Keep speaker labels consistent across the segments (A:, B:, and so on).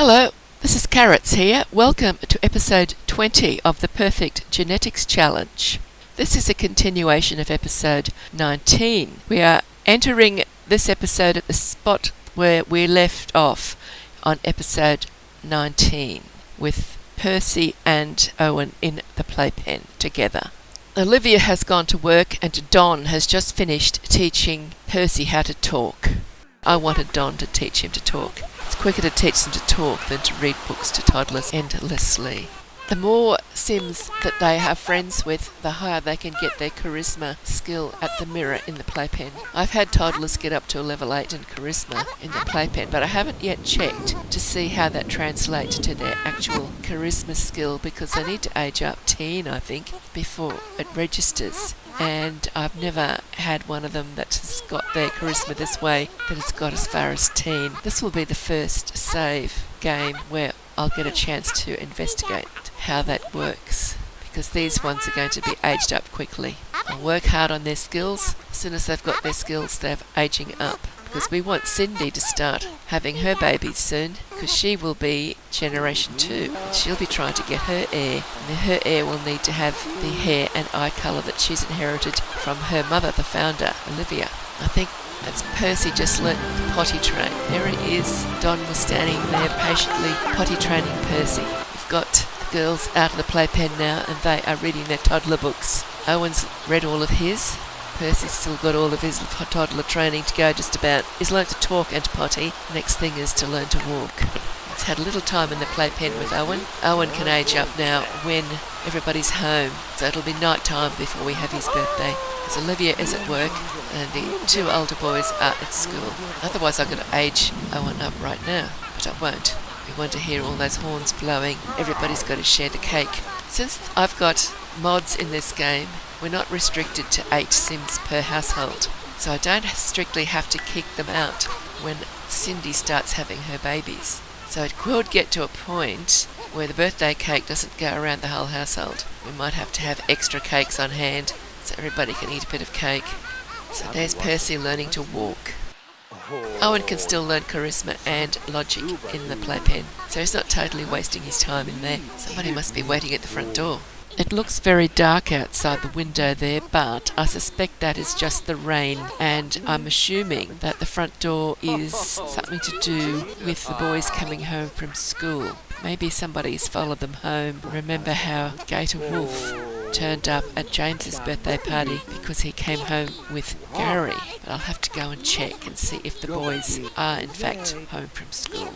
A: Hello, this is Carrots here. Welcome to episode 20 of the Perfect Genetics Challenge. This is a continuation of episode 19. We are entering this episode at the spot where we left off on episode 19 with Percy and Owen in the playpen together. Olivia has gone to work and Don has just finished teaching Percy how to talk. I wanted Don to teach him to talk. It's quicker to teach them to talk than to read books to toddlers endlessly. The more Sims that they have friends with, the higher they can get their charisma skill at the mirror in the playpen. I've had toddlers get up to a level 8 in charisma in the playpen, but I haven't yet checked to see how that translates to their actual charisma skill because they need to age up teen, I think, before it registers. And I've never had one of them that has got their charisma this way that has got as far as teen. This will be the first save game where I'll get a chance to investigate how that works, because these ones are going to be aged up quickly. I'll work hard on their skills. As soon as they've got their skills, they're aging up. Because we want Cindy to start having her babies soon, because she will be generation 2. And she'll be trying to get her heir, and her heir will need to have the hair and eye colour that she's inherited from her mother, the founder, Olivia. I think that's Percy just learnt to potty train. There he is. Don was standing there patiently potty training Percy. We've got the girls out of the playpen now, and they are reading their toddler books. Owen's read all of his. Percy's still got all of his toddler training to go just about. He's learnt to talk and potty. The next thing is to learn to walk. He's had a little time in the playpen with Owen. Owen can age up now when everybody's home, so it'll be night time before we have his birthday. Because Olivia is at work and the 2 older boys are at school. Otherwise I could age Owen up right now, but I won't. We want to hear all those horns blowing. Everybody's got to share the cake. Since I've got mods in this game, we're not restricted to 8 Sims per household, so I don't strictly have to kick them out when Cindy starts having her babies. So it could get to a point where the birthday cake doesn't go around the whole household. We might have to have extra cakes on hand so everybody can eat a bit of cake. So there's Percy learning to walk. Owen can still learn charisma and logic in the playpen, so he's not totally wasting his time in there. Somebody must be waiting at the front door. It looks very dark outside the window there, but I suspect that is just the rain, and I'm assuming that the front door is something to do with the boys coming home from school. Maybe somebody's followed them home. Remember how Gator Wolf turned up at James's birthday party because he came home with Gary. But I'll have to go and check and see if the boys are in fact home from school.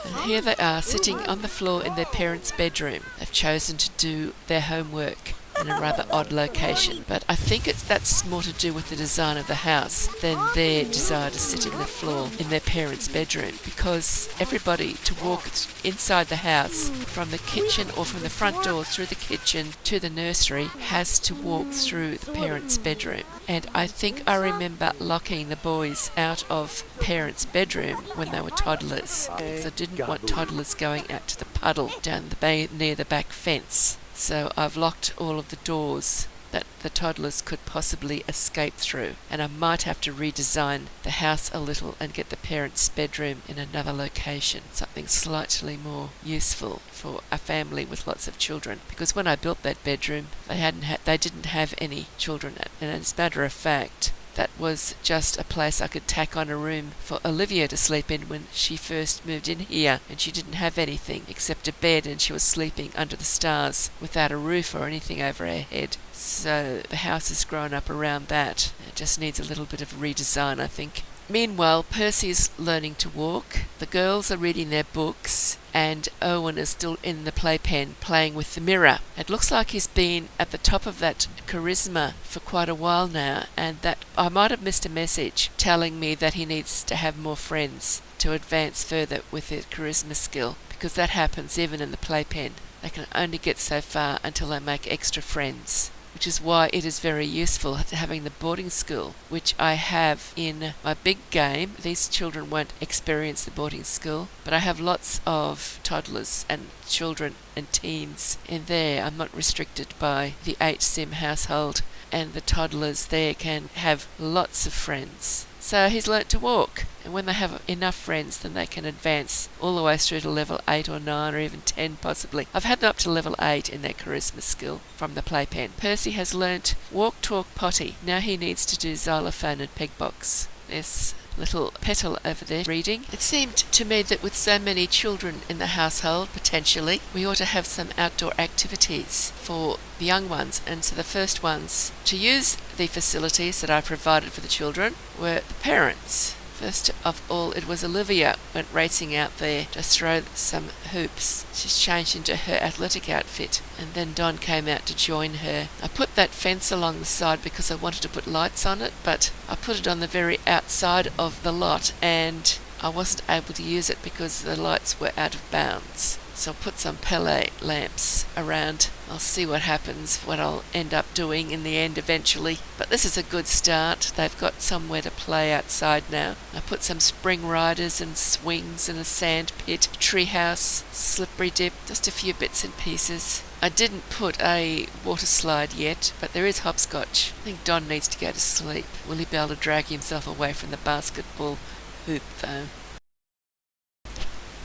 A: And here they are, sitting on the floor in their parents' bedroom. They've chosen to do their homework in a rather odd location, but I think that's more to do with the design of the house than their desire to sit in the floor in their parents' bedroom, because everybody to walk inside the house from the kitchen or from the front door through the kitchen to the nursery has to walk through the parents' bedroom. And I think I remember locking the boys out of parents' bedroom when they were toddlers, because I didn't want toddlers going out to the puddle down the bay near the back fence. So I've locked all of the doors that the toddlers could possibly escape through, and I might have to redesign the house a little and get the parents' bedroom in another location, something slightly more useful for a family with lots of children, because when I built that bedroom they didn't have any children, and as a matter of fact that was just a place I could tack on a room for Olivia to sleep in when she first moved in here, and she didn't have anything except a bed, and she was sleeping under the stars without a roof or anything over her head. So the house has grown up around that. It just needs a little bit of redesign, I think. Meanwhile, Percy's learning to walk, the girls are reading their books, and Owen is still in the playpen playing with the mirror. It looks like he's been at the top of that charisma for quite a while now, and that I might have missed a message telling me that he needs to have more friends to advance further with his charisma skill, because that happens even in the playpen. They can only get so far until they make extra friends, which is why it is very useful having the boarding school, which I have in my big game. These children won't experience the boarding school, but I have lots of toddlers and children and teens in there. I'm not restricted by the 8 sim household and the toddlers there can have lots of friends. So he's learnt to walk, and when they have enough friends, then they can advance all the way through to level 8 or 9 or even 10 possibly. I've had them up to level 8 in their charisma skill from the playpen. Percy has learnt walk, talk, potty. Now he needs to do xylophone and pegbox. There's little Petal over there reading. It seemed to me that with so many children in the household, potentially, we ought to have some outdoor activities for the young ones. And so the first ones to use the facilities that I provided for the children were the parents. First of all, it was Olivia went racing out there to throw some hoops. She's changed into her athletic outfit, and then Don came out to join her. I put that fence along the side because I wanted to put lights on it, but I put it on the very outside of the lot, and I wasn't able to use it because the lights were out of bounds. So I'll put some Pele lamps around. I'll see what happens, what I'll end up doing in the end eventually. But this is a good start. They've got somewhere to play outside now. I put some spring riders and swings and a sand pit, treehouse, slippery dip, just a few bits and pieces. I didn't put a water slide yet, but there is hopscotch. I think Don needs to go to sleep. Will he be able to drag himself away from the basketball hoop though?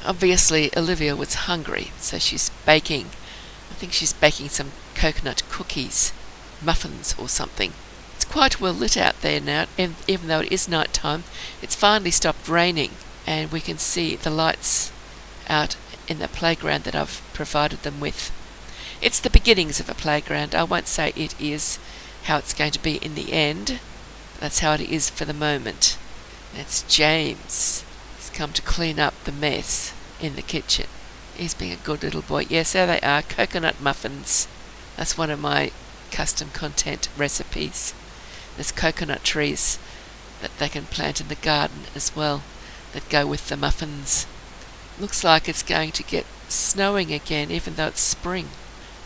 A: Obviously, Olivia was hungry, so she's baking. I think she's baking some coconut cookies, muffins or something. It's quite well lit out there now, and even though it is night time, it's finally stopped raining, and we can see the lights out in the playground that I've provided them with. It's the beginnings of a playground. I won't say it is how it's going to be in the end. That's how it is for the moment. That's James. He's come to clean up the mess in the kitchen. He's being a good little boy. Yes, there they are, coconut muffins. That's one of my custom content recipes. There's coconut trees that they can plant in the garden as well that go with the muffins. Looks like it's going to get snowing again, even though it's spring.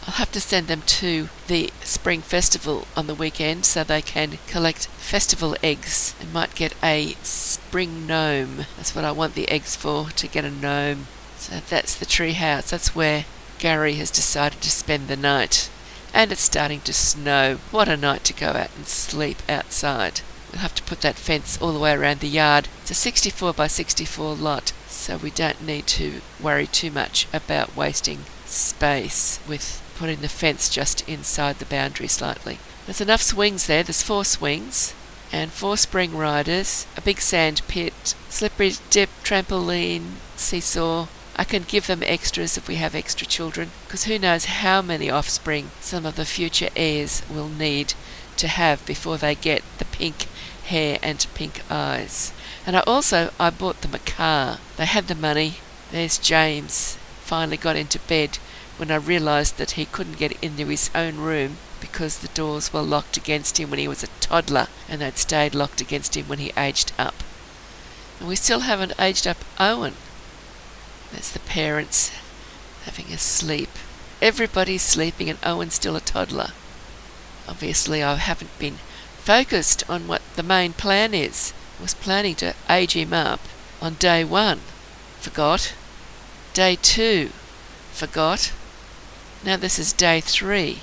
A: I'll have to send them to the spring festival on the weekend so they can collect festival eggs and might get a spring gnome. That's what I want the eggs for, to get a gnome. So that's the tree house. That's where Gary has decided to spend the night. And it's starting to snow. What a night to go out and sleep outside. We'll have to put that fence all the way around the yard. It's a 64 by 64 lot, so we don't need to worry too much about wasting space with putting the fence just inside the boundary slightly. There's enough swings there. There's 4 swings and 4 spring riders, a big sand pit, slippery dip, trampoline, seesaw. I can give them extras if we have extra children, because who knows how many offspring some of the future heirs will need to have before they get the pink hair and pink eyes. And I bought them a car. They had the money. There's James. Finally got into bed when I realised that he couldn't get into his own room because the doors were locked against him when he was a toddler, and they'd stayed locked against him when he aged up. And we still haven't aged up Owen. That's the parents having a sleep. Everybody's sleeping and Owen's still a toddler. Obviously I haven't been focused on what the main plan is. I was planning to age him up on day 1. Forgot. Day 2. Forgot. Now this is day 3.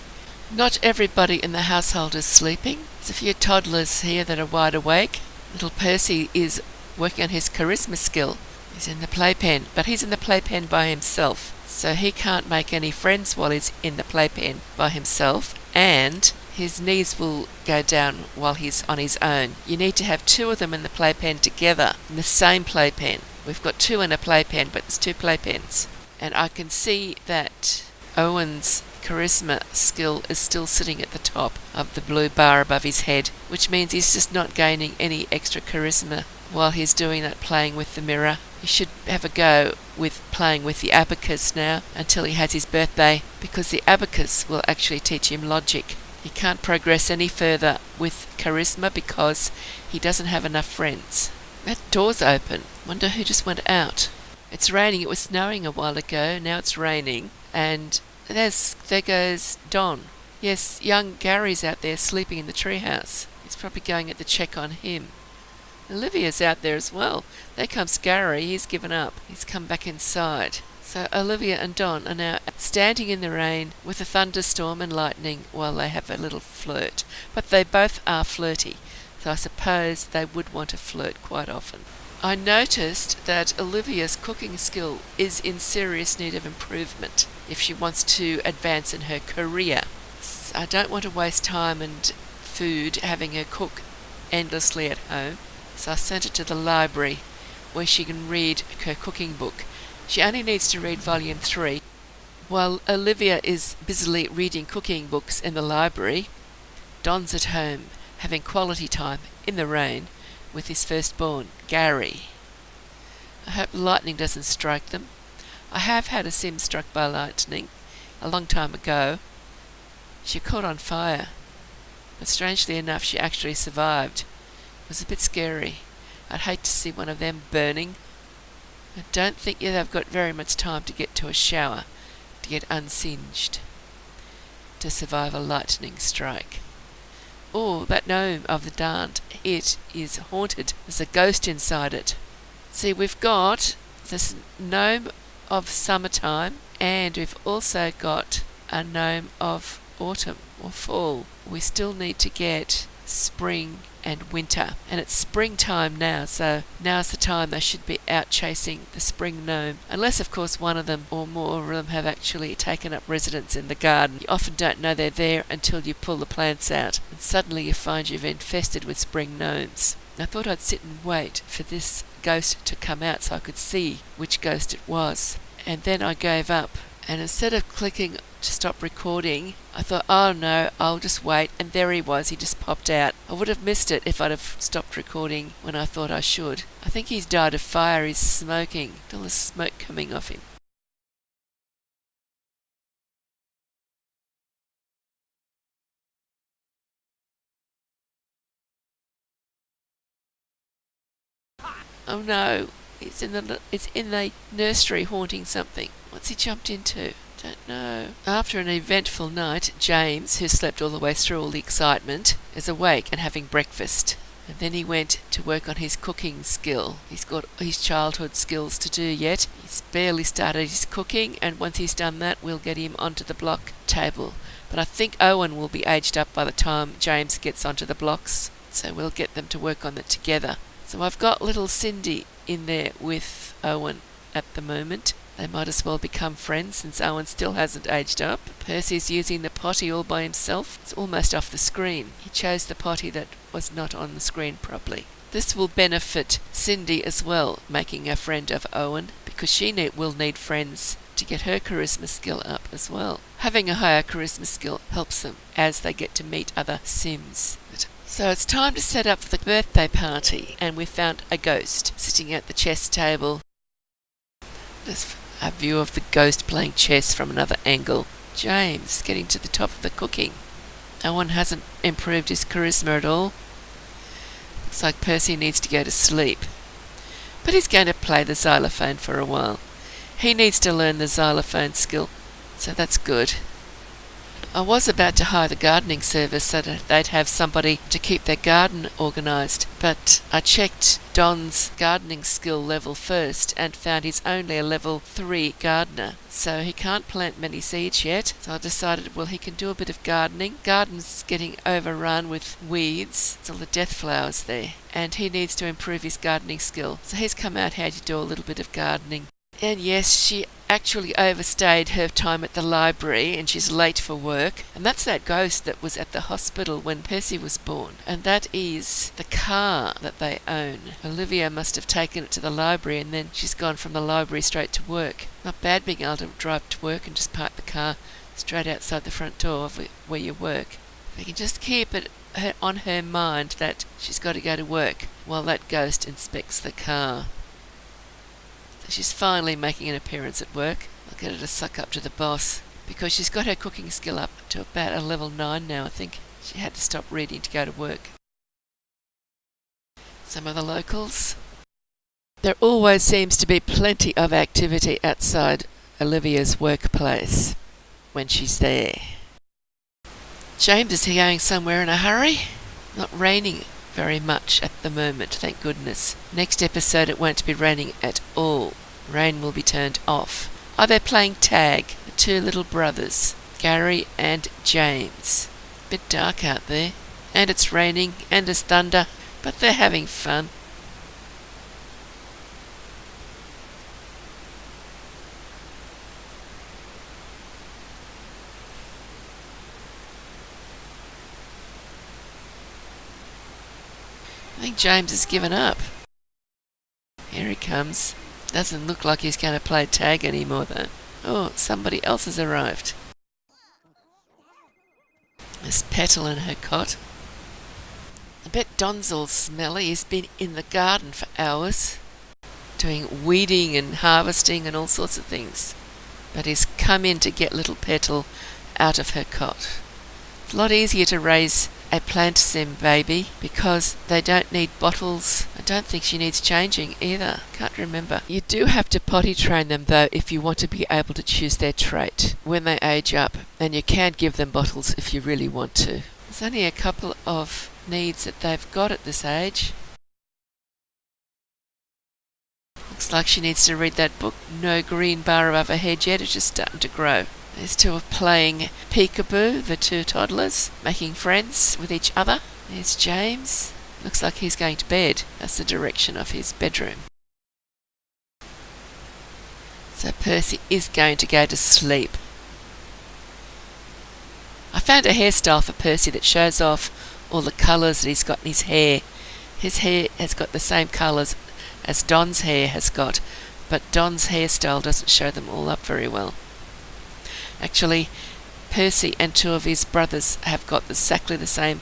A: Not everybody in the household is sleeping. There's a few toddlers here that are wide awake. Little Percy is working on his charisma skill. He's in the playpen, but he's in the playpen by himself. So he can't make any friends while he's in the playpen by himself, and his knees will go down while he's on his own. You need to have 2 of them in the playpen together, in the same playpen. We've got 2 in a playpen, but there's 2 playpens. And I can see that Owen's charisma skill is still sitting at the top of the blue bar above his head, which means he's just not gaining any extra charisma while he's doing that playing with the mirror. He should have a go with playing with the abacus now until he has his birthday, because the abacus will actually teach him logic. He can't progress any further with charisma because he doesn't have enough friends. That door's open. Wonder who just went out. It's raining. It was snowing a while ago. Now it's raining. And there goes Don. Yes, young Gary's out there sleeping in the treehouse. He's probably going at the check on him. Olivia's out there as well. There comes Gary. He's given up. He's come back inside. So Olivia and Don are now standing in the rain with a thunderstorm and lightning while they have a little flirt. But they both are flirty, so I suppose they would want to flirt quite often. I noticed that Olivia's cooking skill is in serious need of improvement if she wants to advance in her career. I don't want to waste time and food having her cook endlessly at home, so I sent her to the library where she can read her cooking book. She only needs to read volume 3. While Olivia is busily reading cooking books in the library, Don's at home having quality time in the rain with his firstborn, Gary. I hope lightning doesn't strike them. I have had a sim struck by lightning a long time ago. She caught on fire, but strangely enough she actually survived. It was a bit scary. I'd hate to see one of them burning. I don't think they've got very much time to get to a shower to get unsinged to survive a lightning strike. Oh, that gnome of the Darned, it is haunted. There's a ghost inside it. See, we've got this gnome of summertime, and we've also got a gnome of autumn or fall. We still need to get spring and winter, and it's springtime now, so now's the time they should be out chasing the spring gnome, unless of course one of them or more of them have actually taken up residence in the garden. You often don't know they're there until you pull the plants out, and suddenly you find you've infested with spring gnomes. I thought I'd sit and wait for this ghost to come out so I could see which ghost it was, and then I gave up. And instead of clicking to stop recording, I thought, oh no, I'll just wait. And there he was, he just popped out. I would have missed it if I'd have stopped recording when I thought I should. I think he's died of fire, he's smoking. All the smoke coming off him. Oh no, it's in the nursery haunting something. What's he jumped into? Don't know. After an eventful night, James, who slept all the way through all the excitement, is awake and having breakfast. And then he went to work on his cooking skill. He's got his childhood skills to do yet. He's barely started his cooking, and once he's done that, we'll get him onto the block table. But I think Owen will be aged up by the time James gets onto the blocks, so we'll get them to work on it together. So I've got little Cindy in there with Owen at the moment. They might as well become friends since Owen still hasn't aged up. Percy's using the potty all by himself. It's almost off the screen. He chose the potty that was not on the screen properly. This will benefit Cindy as well, making a friend of Owen, because she will need friends to get her charisma skill up as well. Having a higher charisma skill helps them as they get to meet other Sims. So it's time to set up the birthday party, and we found a ghost sitting at the chess table. Just a view of the ghost playing chess from another angle. James getting to the top of the cooking. Owen hasn't improved his charisma at all. Looks like Percy needs to go to sleep. But he's going to play the xylophone for a while. He needs to learn the xylophone skill, so that's good. I was about to hire the gardening service so that they'd have somebody to keep their garden organised, but I checked Don's gardening skill level first and found he's only a level 3 gardener, so he can't plant many seeds yet. So I decided, well, he can do a bit of gardening. Garden's getting overrun with weeds, it's all the death flowers there, and he needs to improve his gardening skill. So he's come out here to do a little bit of gardening. And yes, she actually overstayed her time at the library and she's late for work. And that's that ghost that was at the hospital when Percy was born. And that is the car that they own. Olivia must have taken it to the library and then she's gone from the library straight to work. Not bad being able to drive to work and just park the car straight outside the front door of where you work. If you can just keep it on her mind that she's got to go to work while that ghost inspects the car. She's finally making an appearance at work. I'll get her to suck up to the boss, because she's got her cooking skill up to about a level 9 now, I think. She had to stop reading to go to work. Some of the locals. There always seems to be plenty of activity outside Olivia's workplace when she's there. James is going somewhere in a hurry. Not raining very much at the moment, thank goodness. Next episode it won't be raining at all. Rain will be turned off. Oh, they're playing tag, the two little brothers, Gary and James. Bit dark out there, and it's raining, and there's thunder, but they're having fun. I think James has given up. Here he comes. Doesn't look like he's going to play tag anymore though. Oh, somebody else has arrived. There's Petal in her cot. I bet Don's all smelly. He's been in the garden for hours, doing weeding and harvesting and all sorts of things. But he's come in to get little Petal out of her cot. It's a lot easier to raise a plant sim baby because they don't need bottles. I don't think she needs changing either. Can't remember. You do have to potty train them though if you want to be able to choose their trait when they age up, and you can give them bottles if you really want to. There's only a couple of needs that they've got at this age. Looks like she needs to read that book. No green bar above her head yet. It's just starting to grow. These two are playing peekaboo, the two toddlers, making friends with each other. There's James. Looks like he's going to bed. That's the direction of his bedroom. So Percy is going to go to sleep. I found a hairstyle for Percy that shows off all the colours that he's got in his hair. His hair has got the same colours as Don's hair has got, but Don's hairstyle doesn't show them all up very well. Actually, Percy and two of his brothers have got exactly the same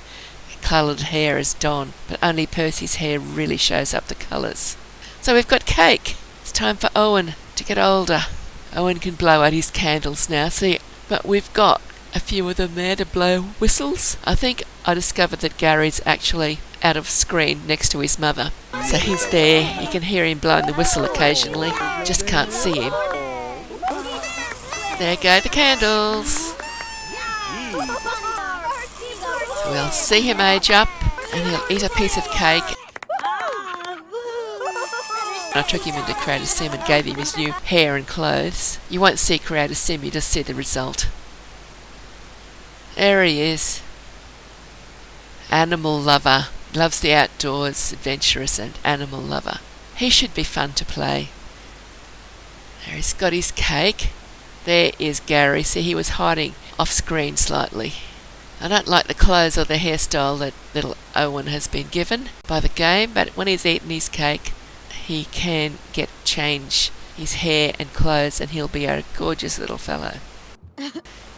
A: coloured hair as Don, but only Percy's hair really shows up the colours. So we've got cake. It's time for Owen to get older. Owen can blow out his candles now, see, but we've got a few of them there to blow whistles. I think I discovered that Gary's actually out of screen next to his mother. So he's there, you can hear him blowing the whistle occasionally, just can't see him. There go the candles. So we'll see him age up and he'll eat a piece of cake. I took him into Creator Sim and gave him his new hair and clothes. You won't see Creator Sim, you just see the result. There he is. Animal lover. Loves the outdoors, adventurous and animal lover. He should be fun to play. There he's got his cake. There is Gary. See, he was hiding off screen slightly. I don't like the clothes or the hairstyle that little Owen has been given by the game, but when he's eaten his cake, he can change his hair and clothes and he'll be a gorgeous little fellow.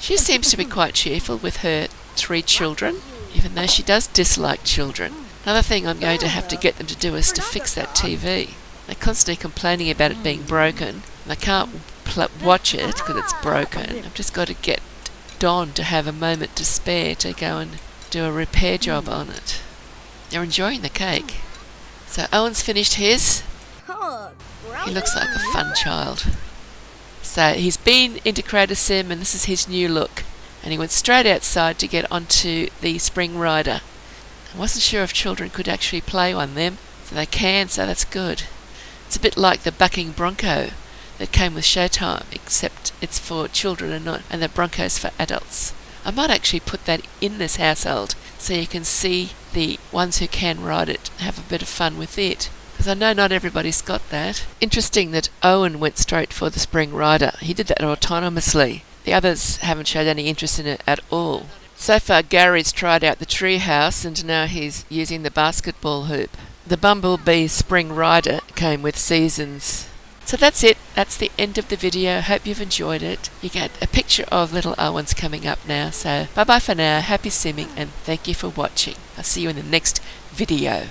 A: She seems to be quite cheerful with her 3 children, even though she does dislike children. Another thing I'm going to have to get them to do is to fix that TV. They're constantly complaining about it being broken. And I can't watch it because it's broken. I've just got to get Don to have a moment to spare to go and do a repair job on it. They're enjoying the cake. So Owen's finished his. He looks like a fun child. So he's been into Creator Sim and this is his new look. And he went straight outside to get onto the Spring Rider. I wasn't sure if children could actually play on them. So they can, so that's good. It's a bit like the bucking bronco that came with Showtime, except it's for children and the Bronco's for adults. I might actually put that in this household so you can see the ones who can ride it have a bit of fun with it. Because I know not everybody's got that. Interesting that Owen went straight for the Spring Rider. He did that autonomously. The others haven't showed any interest in it at all. So far Gary's tried out the tree house and now he's using the basketball hoop. The Bumble Bee Spring Rider came with seasons. So that's it. That's the end of the video. Hope you've enjoyed it. You get a picture of little Owens coming up now. So bye bye for now. Happy simming and thank you for watching. I'll see you in the next video.